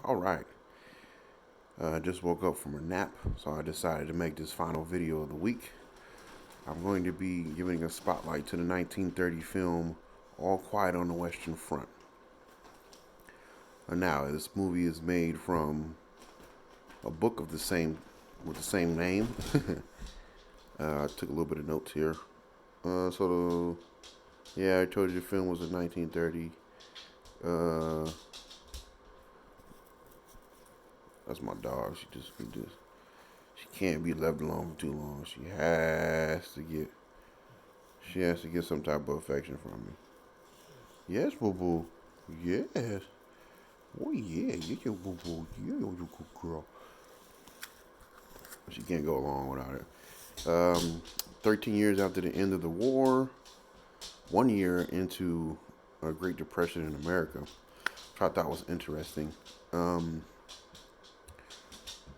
All right. I just woke up from a nap, so I decided to make this final video of the week. I'm going to be giving a spotlight to the 1930 film All Quiet on the Western Front. Now, this movie is made from a book of the same with the same name. I took a little bit of notes here. Yeah, I told you the film was in 1930. Uh, that's my dog. She can't be left alone for too long. She has to get some type of affection from me. Yes, boo boo. Yes. Oh yeah, yeah, boo boo. Yeah, you good girl. She can't go along without it. 13 years after the end of the war, 1 year into a Great Depression in America, which I thought was interesting. Um,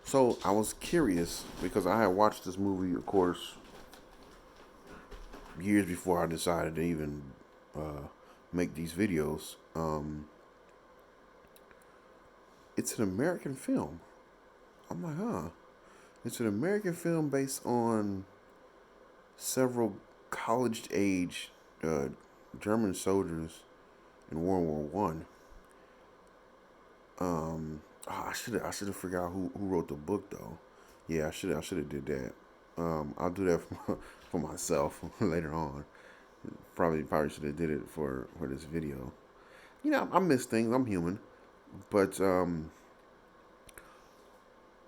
so I was curious because I had watched this movie, of course, years before I decided to even make these videos. It's an American film. I'm like, huh. It's an American film based on several college age uh, German soldiers in World War One. I should have figured out who wrote the book though. Yeah, I should have did that. I'll do that for myself later on. Probably should have did it for this video. I miss things. I'm human, but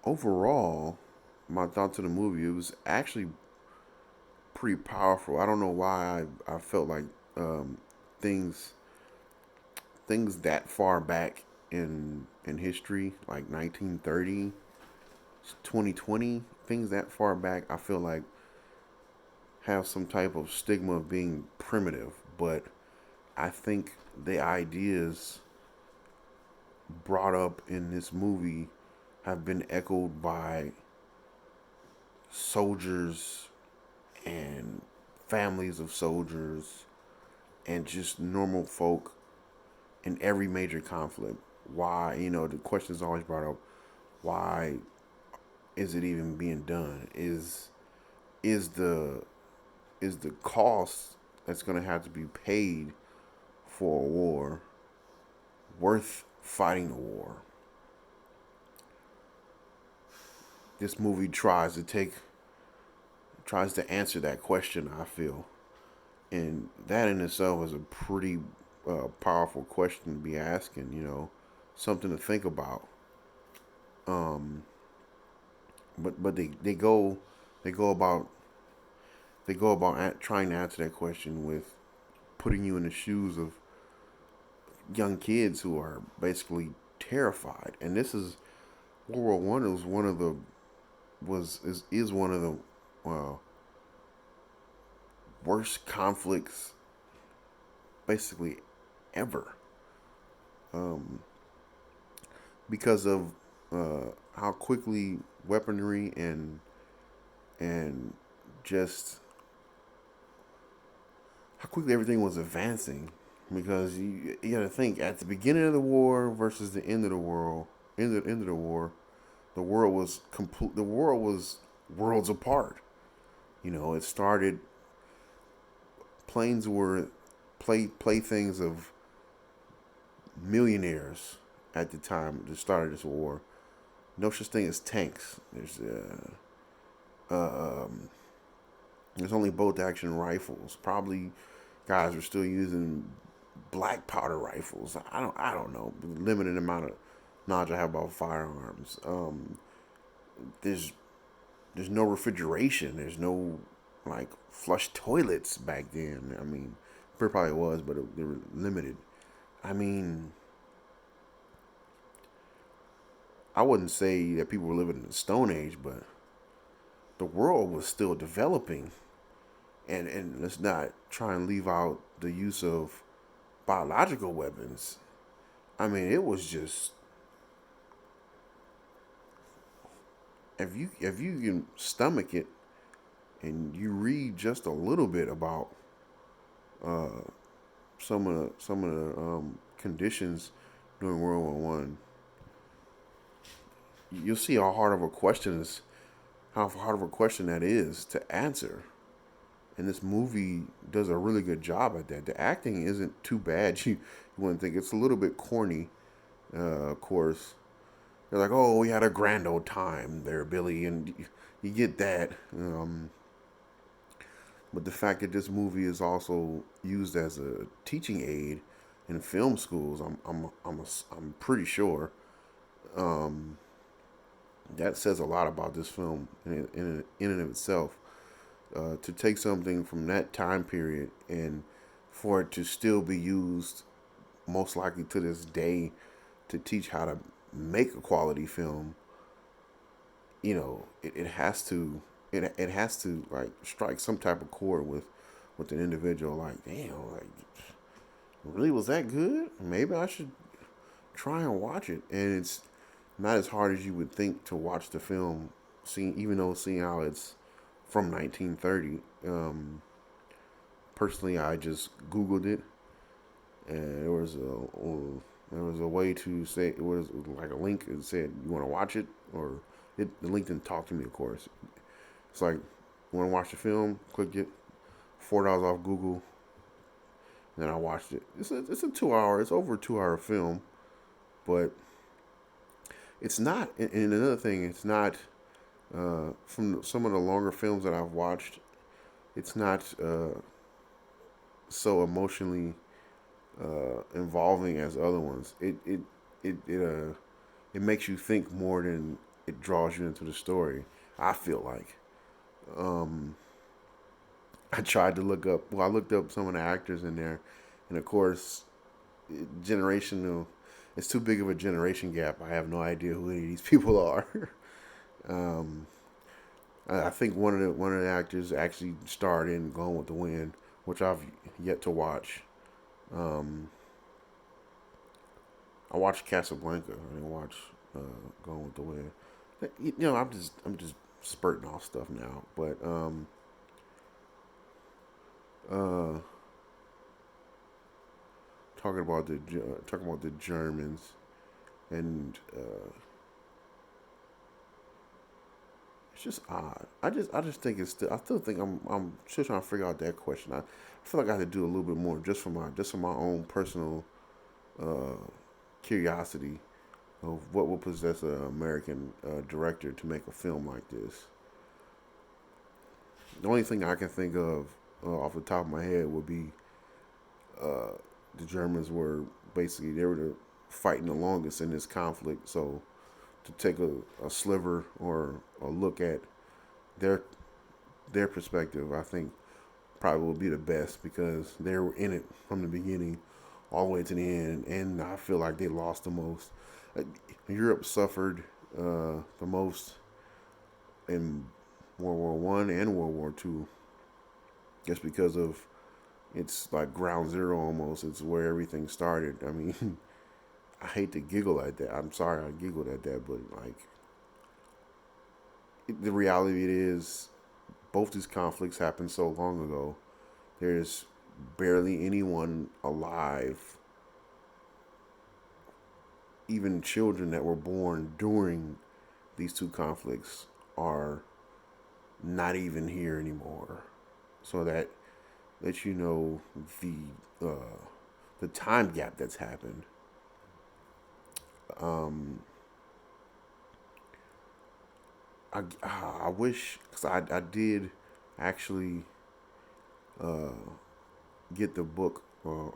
overall, my thoughts of the movie, it was actually pretty powerful. I don't know why I felt like um, things things that far back in history, like 1930, 2020, things that far back, I feel like have some type of stigma of being primitive. But I think the ideas brought up in this movie have been echoed by soldiers and families of soldiers and just normal folk in every major conflict. Why, the question is always brought up, why is it even being done? Is the is the cost that's gonna have to be paid for a war worth fighting the war? This movie tries to answer that question, I feel. And that in itself is a pretty powerful question to be asking, something to think about. Um, but they go about trying to answer that question with putting you in the shoes of young kids who are basically terrified. And this is World War One. Was one of the was is one of the uh, worst conflicts basically ever, um, because of how quickly weaponry and just how quickly everything was advancing. Because you got to think at the beginning of the war versus the end of the world, end of the war, the world was complete. The world was worlds apart. It started. Planes were playthings of millionaires at the time the start of this war. No such thing as tanks. Um, there's only bolt action rifles. Probably guys were still using black powder rifles. I don't know. Limited amount of knowledge I have about firearms. There's there's no refrigeration. There's no like flush toilets back then. I mean, there probably was, but they were limited. I mean, I wouldn't say that people were living in the Stone Age, but the world was still developing. And let's not try and leave out the use of biological weapons. I mean, it was just if you can stomach it and you read just a little bit about uh, some of the conditions during World War One, you'll see how hard of a question is, how hard of a question that is to answer. And this movie does a really good job at that. The acting isn't too bad. You wouldn't think it's a little bit corny, of course. They're like, "Oh, we had a grand old time there, Billy," and you get that. But the fact that this movie is also used as a teaching aid in film schools, I'm pretty sure that says a lot about this film in and of itself. To take something from that time period and for it to still be used, most likely to this day, to teach how to make a quality film, it has to it has to like strike some type of chord with an individual. Like, damn, like really was that good? Maybe I should try and watch it. And it's not as hard as you would think to watch the film, seeing how it's from 1930. Personally, I just Googled it, and there was a way to say it was like a link. It said you want to watch it, or the link didn't talk to me. Of course, it's like you want to watch the film, click it, $4 off Google. And then I watched it. It's a 2 hour. It's over a 2 hour film, but it's not. And another thing, it's not from some of the longer films that I've watched. It's not so emotionally involving as other ones. It makes you think more than it draws you into the story. I feel like. Um, I tried to look up. Well, I looked up some of the actors in there, and of course, generational. It's too big of a generation gap. I have no idea who any of these people are. um, I think one of the actors actually starred in Gone with the Wind, which I've yet to watch. Um, I watched Casablanca. I didn't watch uh, Gone with the Wind. I'm just spurting off stuff now. But uh, talking about the Germans and it's just odd. I just think it's still. I still think I'm still trying to figure out that question. I feel like I have to do a little bit more just for my own personal uh, curiosity of what will possess an American director to make a film like this. The only thing I can think of off the top of my head would be uh, the Germans were basically they were fighting the longest in this conflict. So to take a sliver or a look at their their perspective, I think probably would be the best because they were in it from the beginning all the way to the end, and I feel like they lost the most. Uh, Europe suffered the most in World War I and World War II, just because of it's like ground zero almost. It's where everything started. I mean, I hate to giggle at that. I'm sorry I giggled at that, but like the reality it is, both these conflicts happened so long ago. There's barely anyone alive, even children that were born during these two conflicts are not even here anymore. So that lets you know the time gap that's happened. Um, I wish because I did actually uh, get the book on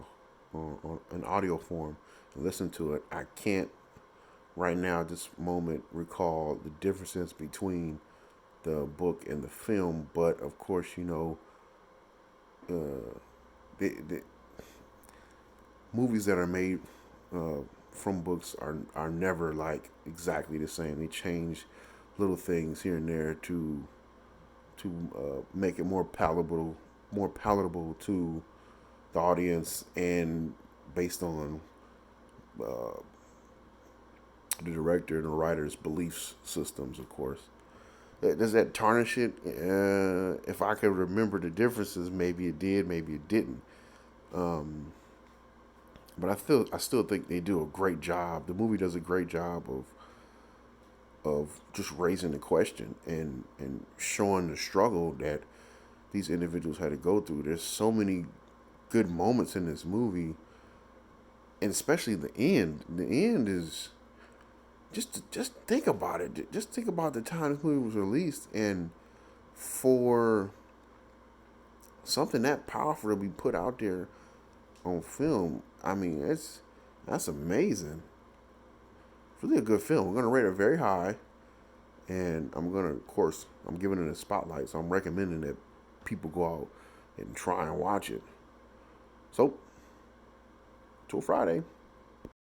an audio form and listen to it. I can't right now at this moment recall the differences between the book and the film, but of course the movies that are made from books are never like exactly the same. They change little things here and there to make it more palatable to the audience and based on uh, the director and the writer's beliefs systems, of course. Does that tarnish it? If I could remember the differences, maybe it did, maybe it didn't. Um, but I still think they do a great job. The movie does a great job of of just raising the question and showing the struggle that these individuals had to go through. There's so many good moments in this movie, and especially the end. The end is just think about it. Just think about the time this movie was released, and for something that powerful to be put out there on film. I mean, that's amazing. It's really a good film. We're gonna rate it very high, and of course, I'm giving it a spotlight. So I'm recommending that people go out and try and watch it. So, till Friday.